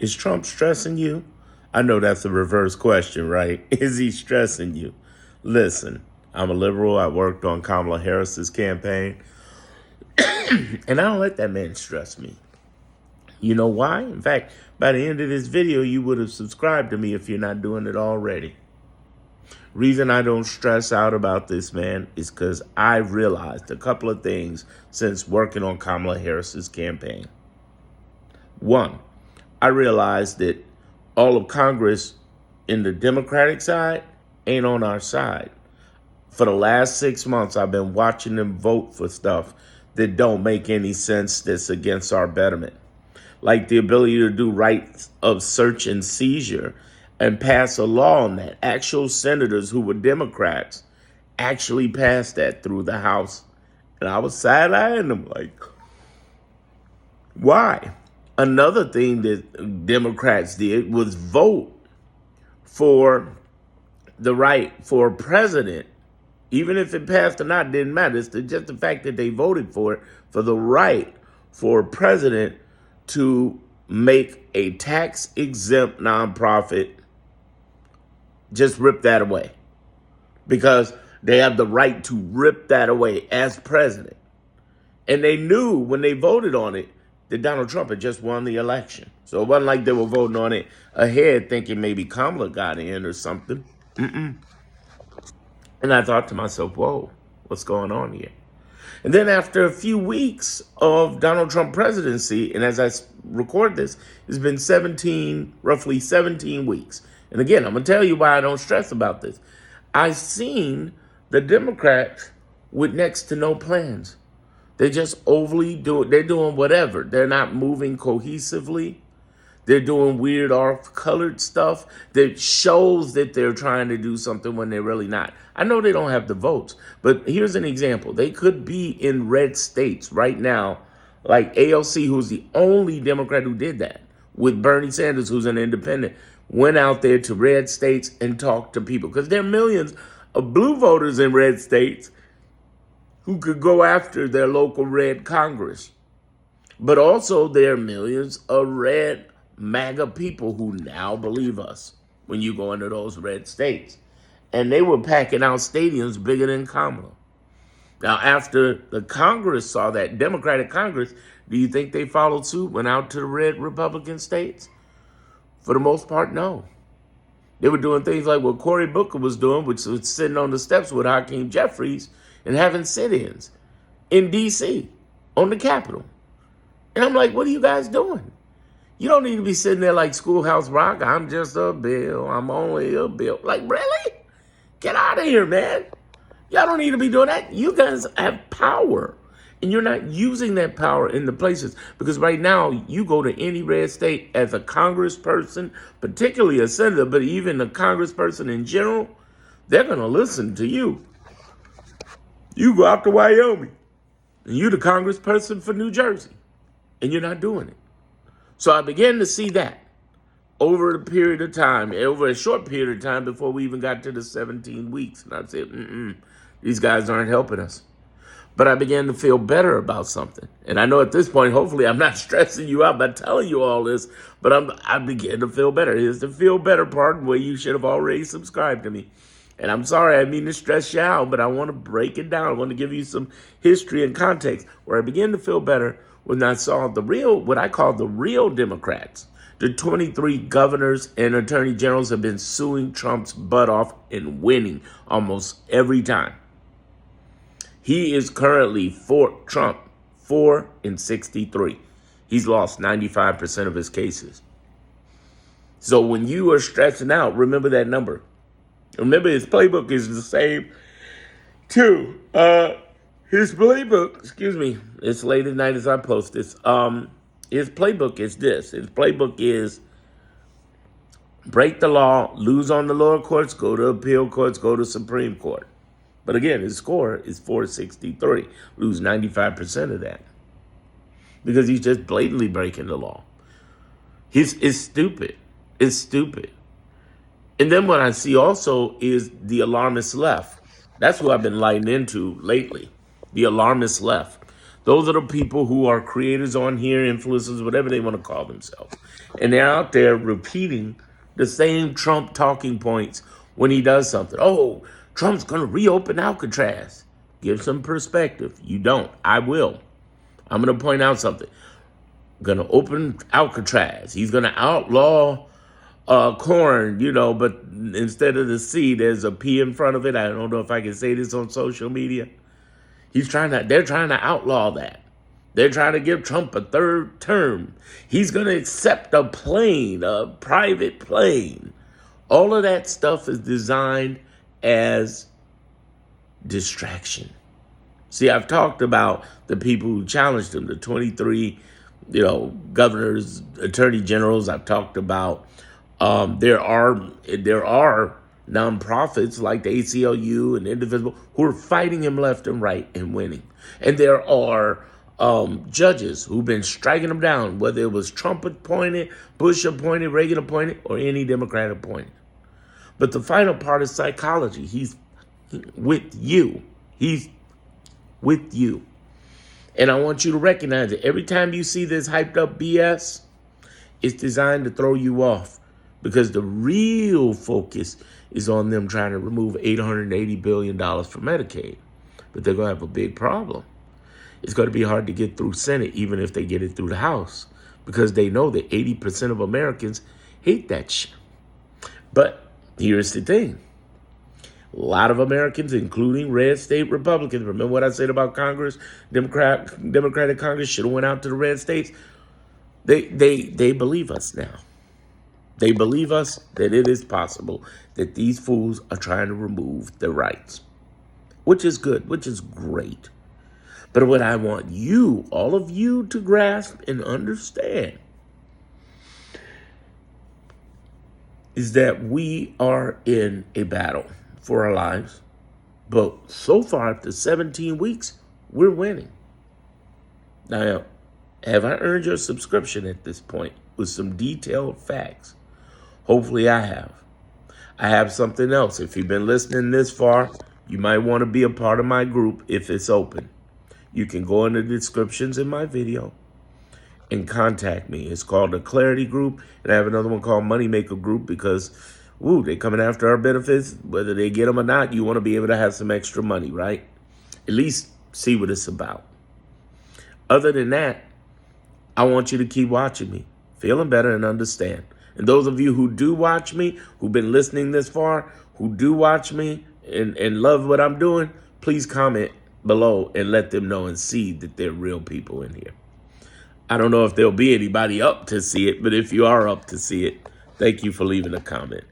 Is Trump stressing you? I know that's a reverse question, right? Is he stressing you? Listen, I'm a liberal. I worked on Kamala Harris's campaign, and I don't let that man stress me. You know why? In fact, by the end of this video, you would have subscribed to me if you're not doing it already. Reason I don't stress out about this man is because I realized a couple of things since working on Kamala Harris's campaign. One, I realized that all of Congress in the Democratic side ain't on our side. For the last 6 months, I've been watching them vote for stuff that don't make any sense, that's against our betterment. Like the ability to do rights of search and seizure and pass a law on that. Actual senators who were Democrats actually passed that through the House. And I was side-eyeing them like, why? Another thing that Democrats did was vote for the right for a president. Even if it passed or not, didn't matter. It's just the fact that they voted for it, for the right for a president to make a tax-exempt nonprofit, just rip that away. Because they have the right to rip that away as president. And they knew when they voted on it that Donald Trump had just won the election. So it wasn't like they were voting on it ahead thinking maybe Kamala got in or something. And I thought to myself, whoa, what's going on here? And then after a few weeks of Donald Trump presidency, and as I record this, it's been roughly 17 weeks. And again, I'm going to tell you why I don't stress about this. I've seen the Democrats with next to no plans. They're just they're doing whatever. They're not moving cohesively. They're doing weird off-colored stuff that shows that they're trying to do something when they're really not. I know they don't have the votes, but here's an example. They could be in red states right now, like AOC, who's the only Democrat who did that, with Bernie Sanders, who's an independent, went out there to red states and talked to people. Because there are millions of blue voters in red states who could go after their local red Congress. But also there are millions of red MAGA people who now believe us when you go into those red states. And they were packing out stadiums bigger than Kamala. Now, after the Congress saw that, Democratic Congress, do you think they followed suit, went out to the red Republican states? For the most part, no. They were doing things like what Cory Booker was doing, which was sitting on the steps with Hakeem Jeffries and having sit-ins in D.C. on the Capitol. And I'm like, what are you guys doing? You don't need to be sitting there like Schoolhouse Rock. I'm just a bill. I'm only a bill. Like, really? Get out of here, man. Y'all don't need to be doing that. You guys have power. And you're not using that power in the places. Because right now, you go to any red state as a congressperson, particularly a senator, but even a congressperson in general, they're going to listen to you. You go out to Wyoming, and you're the congressperson for New Jersey, and you're not doing it. So I began to see that over a period of time, over a short period of time before we even got to the 17 weeks. And I said, these guys aren't helping us. But I began to feel better about something. And I know at this point, hopefully I'm not stressing you out by telling you all this, but I began to feel better. Here's the feel better part where you should have already subscribed to me. And I'm sorry, I mean to stress you out, but I want to break it down. I want to give you some history and context. Where I began to feel better when I saw what I call the real Democrats. The 23 governors and attorney generals have been suing Trump's butt off and winning almost every time. He is currently Trump 4 in 63. He's lost 95% of his cases. So when you are stressing out, remember that number. Remember, his playbook is the same, too. His playbook, it's late at night as I post this. His playbook is this. His playbook is break the law, lose on the lower courts, go to appeal courts, go to Supreme Court. But again, his score is 463. Lose 95% of that. Because he's just blatantly breaking the law. It's stupid. It's stupid. And then what I see also is the alarmist left. That's what I've been lighting into lately. The alarmist left. Those are the people who are creators on here, influencers, whatever they want to call themselves. And they're out there repeating the same Trump talking points when he does something. Oh, Trump's going to reopen Alcatraz. Give some perspective. You don't. I will. I'm going to point out something. Going to open Alcatraz. He's going to outlaw corn, but instead of the C, there's a P in front of it. I don't know if I can say this on social media. They're trying to outlaw that. They're trying to give Trump a third term. He's going to accept a private plane. All of that stuff is designed as distraction. See, I've talked about the people who challenged him, the 23, governors, attorney generals. I've talked about there are nonprofits like the ACLU and Indivisible who are fighting him left and right and winning. And there are judges who've been striking him down, whether it was Trump appointed, Bush appointed, Reagan appointed, or any Democrat appointed. But the final part is psychology. He's with you. He's with you. And I want you to recognize it. Every time you see this hyped up BS, it's designed to throw you off, because the real focus is on them trying to remove $880 billion from Medicaid. But they're going to have a big problem. It's going to be hard to get through Senate, even if they get it through the House, because they know that 80% of Americans hate that shit. But here's the thing. A lot of Americans, including red state Republicans, remember what I said about Congress? Democratic Congress should have went out to the red states. They believe us now. They believe us that it is possible that these fools are trying to remove their rights, which is good, which is great. But what I want you, all of you, to grasp and understand is that we are in a battle for our lives. But so far, after 17 weeks, we're winning. Now, have I earned your subscription at this point with some detailed facts? Hopefully I have. I have something else. If you've been listening this far, you might want to be a part of my group if it's open. You can go in the descriptions in my video and contact me. It's called the Clarity Group, and I have another one called Moneymaker Group because, they're coming after our benefits. Whether they get them or not, you want to be able to have some extra money, right? At least see what it's about. Other than that, I want you to keep watching me, feeling better and understand. And those of you who do watch me, who've been listening this far, who do watch me and love what I'm doing, please comment below and let them know and see that they're real people in here. I don't know if there'll be anybody up to see it, but if you are up to see it, thank you for leaving a comment.